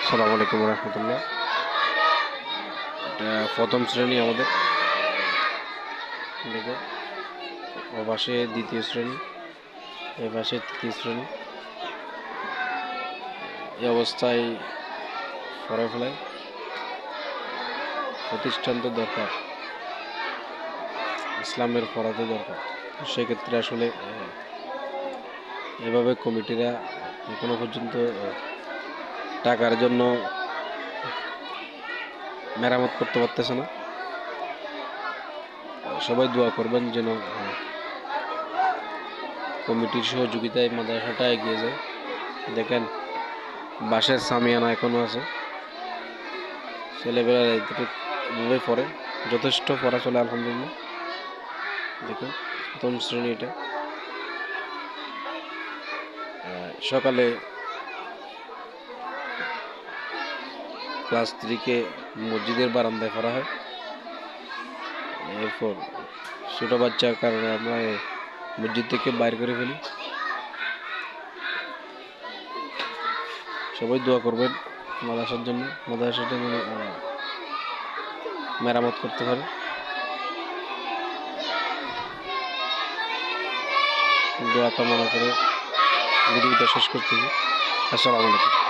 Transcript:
আসসালামু আলাইকুম রহমতুল্লাহ। এটা প্রথম শ্রেণী আমাদের, দেখো ও পাশে দ্বিতীয় শ্রেণী, এ পাশে তৃতীয় শ্রেণী। এই অবস্থায় পড়ে ফেলায় প্রতিষ্ঠান তো দরকার, ইসলামের পড়া তো দরকার। সেক্ষেত্রে আসলে এভাবে কমিটিরা এখনো পর্যন্ত টাকার জন্য মেরামত করতে পারতেছে না। সবাই দোয়া করবেন যেন কমিটির সহযোগিতায় মাদ্রাসাটা এগিয়ে যায়। দেখেন বাঁশের সামিয়ানা এখনো আছে, ছেলেবেলা এভাবে পড়ে, যথেষ্ট পড়া চলে আলহামদুলিল্লাহ। দেখুন প্রথম শ্রেণী এটা। সকালে ক্লাস 3 মসজিদের বারান্দায় পড়া হয়। এরপর ছোট বাচ্চার কারণে আমরা মসজিদ থেকে বাইর করে ফেলি। সবাই দোয়া করবেন মাদ্রাসার জন্য, মাদ্রাসাটা যেন মেরামত করতে পারে। দোয়া কামনা করে ভিডিওটা শেষ করতেছি। আসসালামু আলাইকুম।